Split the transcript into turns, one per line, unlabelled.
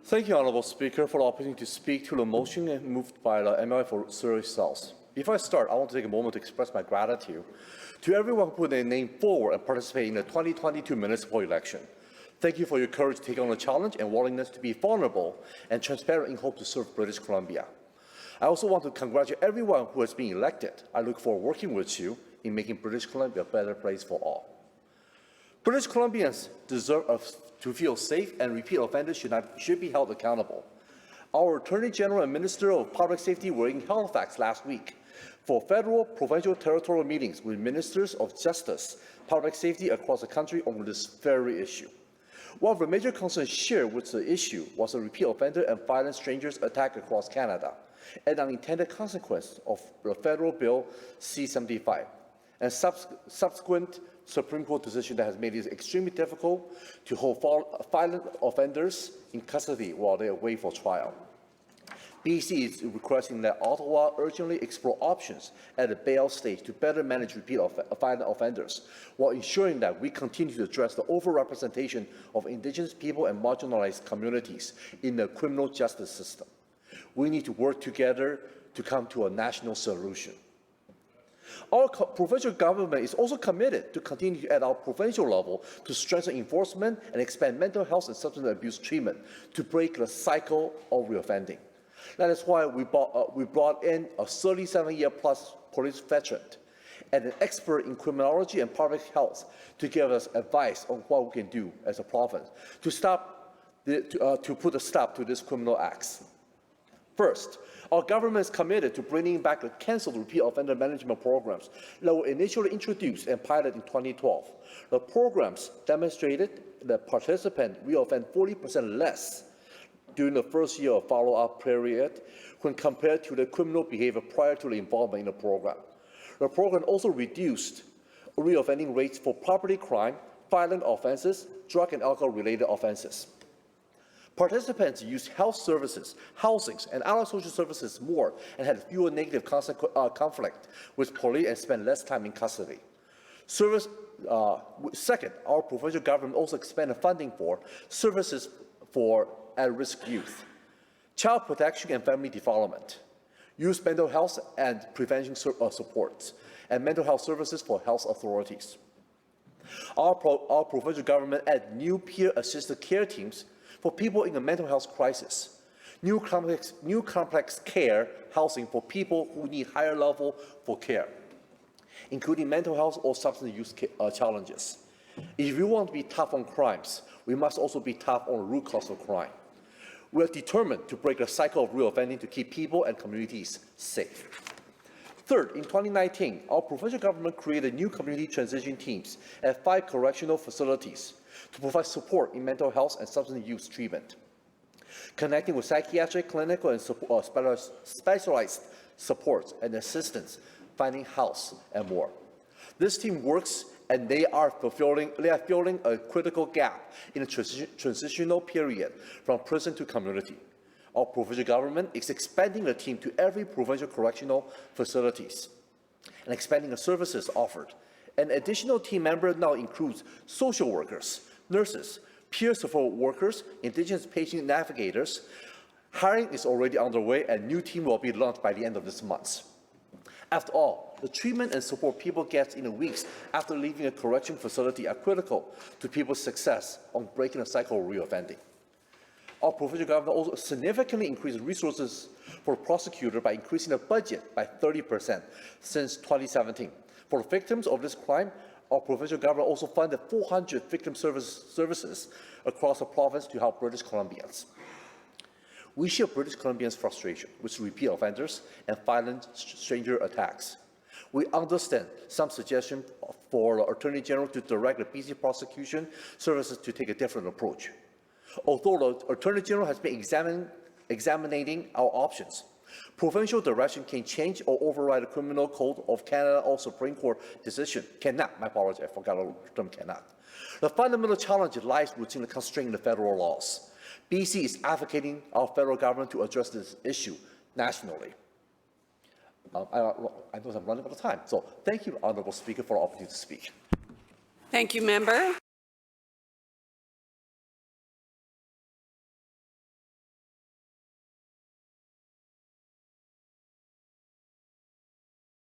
Thank you, Honourable Speaker, for the opportunity to speak to the motion moved by the MLA for Surrey South. Before I start, I want to take a moment to express my gratitude to everyone who put their name forward and participated in the 2022 municipal election. Thank you for your courage to take on the challenge and willingness to be vulnerable and transparent in hope to serve British Columbia. I also want to congratulate everyone who has been elected. I look forward to working with you in making British Columbia a better place for all. British Columbians deserve to feel safe, and repeat offenders should be held accountable. Our Attorney General and Minister of Public Safety were in Halifax last week for federal, provincial, territorial meetings with ministers of justice, public safety across the country on this very issue. One of the major concerns shared with the issue was a repeat offender and violent strangers attack across Canada, an unintended consequence of the federal bill C-75, and subsequent Supreme Court decision that has made it extremely difficult to hold violent offenders in custody while they await for trial. BC is requesting that Ottawa urgently explore options at the bail stage to better manage repeat violent offenders, while ensuring that we continue to address the overrepresentation of Indigenous people and marginalized communities in the criminal justice system. We need to work together to come to a national solution. Our provincial government is also committed to continue at our provincial level to strengthen enforcement and expand mental health and substance abuse treatment to break the cycle of reoffending. That is why we brought in a 37-year-plus police veteran and an expert in criminology and public health to give us advice on what we can do as a province to put a stop to these criminal acts. First, our government is committed to bringing back the cancelled repeat offender management programs that were initially introduced and piloted in 2012. The programs demonstrated that participants reoffend 40% less during the first year of follow-up period when compared to the criminal behavior prior to the involvement in the program. The program also reduced reoffending rates for property crime, violent offences, drug and alcohol-related offences. Participants used health services, housings, and other social services more and had fewer negative conflict with police and spent less time in custody. Second, our provincial government also expanded funding for services for at-risk youth, child protection and family development, youth mental health and prevention supports, and mental health services for health authorities. Our provincial government added new peer-assisted care teams for people in a mental health crisis, new complex care housing for people who need higher level for care, including mental health or substance use challenges. If we want to be tough on crimes, we must also be tough on the root cause of crime. We are determined to break the cycle of reoffending to keep people and communities safe. Third, in 2019, our provincial government created new community transition teams at 5 correctional facilities to provide support in mental health and substance use treatment, connecting with psychiatric, clinical, and specialized supports and assistance, finding house, and more. This team works, and they are filling a critical gap in a transitional period from prison to community. Our provincial government is expanding the team to every provincial correctional facilities and expanding the services offered. An additional team member now includes social workers, nurses, peer support workers, Indigenous patient navigators. Hiring is already underway, and a new team will be launched by the end of this month. After all, the treatment and support people get in the weeks after leaving a correction facility are critical to people's success on breaking the cycle of reoffending. Our provincial government also significantly increased resources for prosecutors by increasing the budget by 30% since 2017. For victims of this crime, our provincial government also funded 400 victim services across the province to help British Columbians. We share British Columbians' frustration with repeat offenders and violent stranger attacks. We understand some suggestion for the Attorney General to direct the BC prosecution services to take a different approach. Although the Attorney General has been examining our options, provincial direction can change or override the Criminal Code of Canada or Supreme Court decision. Cannot, my apologies, I forgot the term cannot. The fundamental challenge lies within the constraint of the federal laws. BC is advocating our federal government to address this issue nationally. I know I'm running out of time, so thank you, Honourable Speaker, for the opportunity to speak.
Thank you, Member.